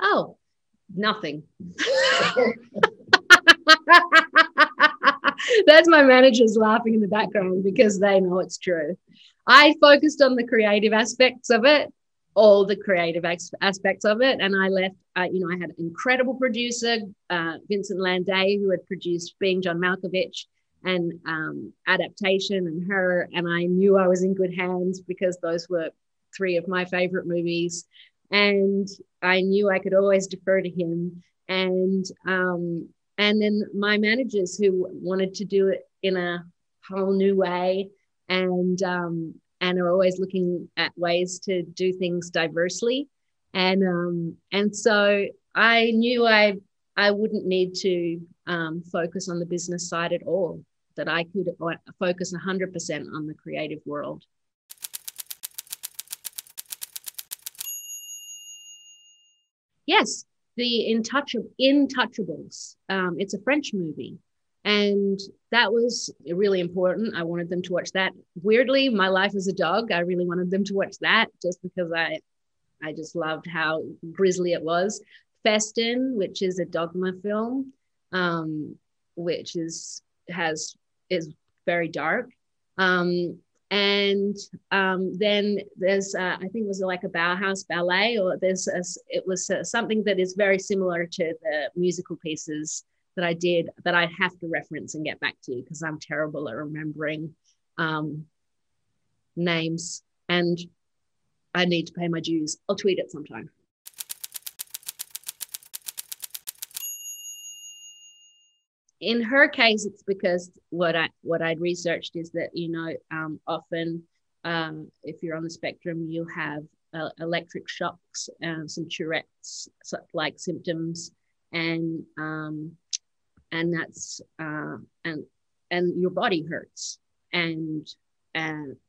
Oh, nothing. That's my managers laughing in the background because they know it's true. I focused on the creative aspects of it, all the creative aspects of it. And I left, I had an incredible producer, Vincent Landay, who had produced Being John Malkovich and Adaptation and Her. And I knew I was in good hands because those were three of my favorite movies. And I knew I could always defer to him. And then my managers who wanted to do it in a whole new way and are always looking at ways to do things diversely. And so I knew I wouldn't need to focus on the business side at all, that I could focus 100% on the creative world. Yes, the Intouchables. It's a French movie. And that was really important. I wanted them to watch that. Weirdly, My Life as a Dog, I really wanted them to watch that just because I just loved how grisly it was. Festin, which is a dogma film, which is very dark. And then there's I think it was like a Bauhaus ballet, or it was something that is very similar to the musical pieces that I did that I have to reference and get back to because I'm terrible at remembering names and I need to pay my dues. I'll tweet it sometime. In her case, it's because what I'd researched is that, often if you're on the spectrum, you have electric shocks, some Tourette's like symptoms, and that's and your body hurts and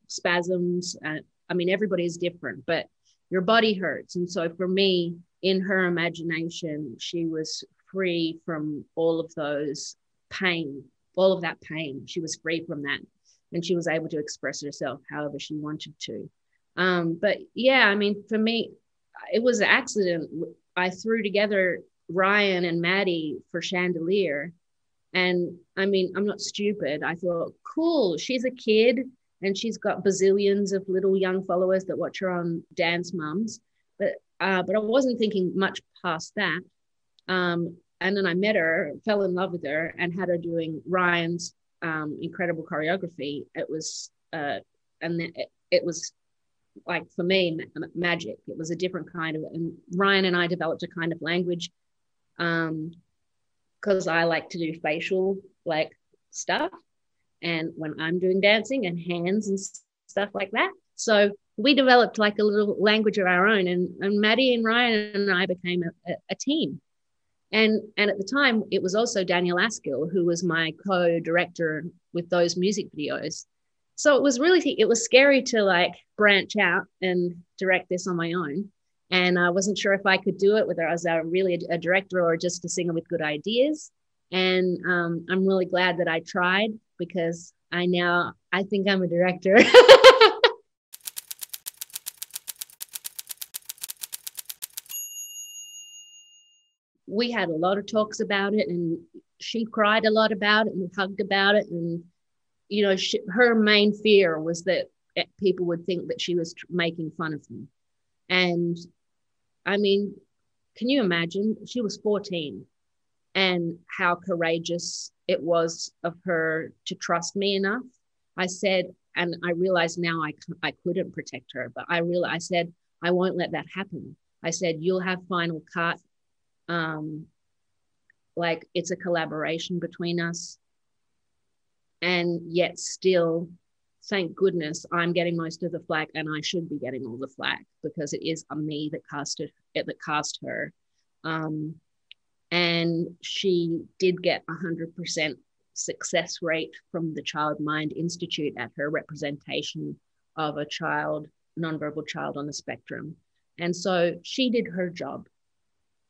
spasms. I mean, everybody is different, but your body hurts. And so for me, in her imagination, she was free from all of that pain. She was free from that. And she was able to express herself however she wanted to. But yeah, I mean, for me, it was an accident. I threw together Ryan and Maddie for Chandelier. And I mean, I'm not stupid. I thought, cool, she's a kid and she's got bazillions of little young followers that watch her on Dance Mums. But I wasn't thinking much past that. And then I met her, fell in love with her, and had her doing Ryan's incredible choreography. It was, it was like, for me, magic. It was a different kind of, and Ryan and I developed a kind of language because I like to do facial like stuff. And when I'm doing dancing and hands and stuff like that. So we developed like a little language of our own, and Maddie and Ryan and I became a team. And at the time, it was also Daniel Askill, who was my co-director with those music videos. So it was scary to like branch out and direct this on my own. And I wasn't sure if I could do it, whether I was really a director or just a singer with good ideas. And I'm really glad that I tried because I think I'm a director. We had a lot of talks about it, and she cried a lot about it and hugged about it. And, her main fear was that people would think that she was making fun of me. And I mean, can you imagine? She was 14 and how courageous it was of her to trust me enough. I said, and I realized now I couldn't protect her, but I said, I won't let that happen. I said, you'll have final cut. Like it's a collaboration between us, and yet still, thank goodness, I'm getting most of the flack, and I should be getting all the flack because it is me that cast her. And she did get 100% success rate from the Child Mind Institute at her representation of a nonverbal child on the spectrum. And so she did her job.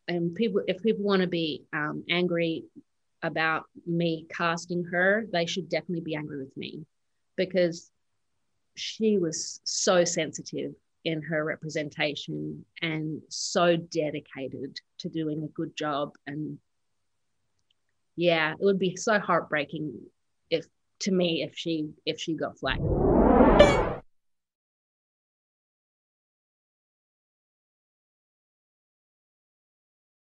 And if people want to be angry about me casting her, they should definitely be angry with me because she was so sensitive in her representation and so dedicated to doing a good job. And yeah, it would be so heartbreaking if she got flagged.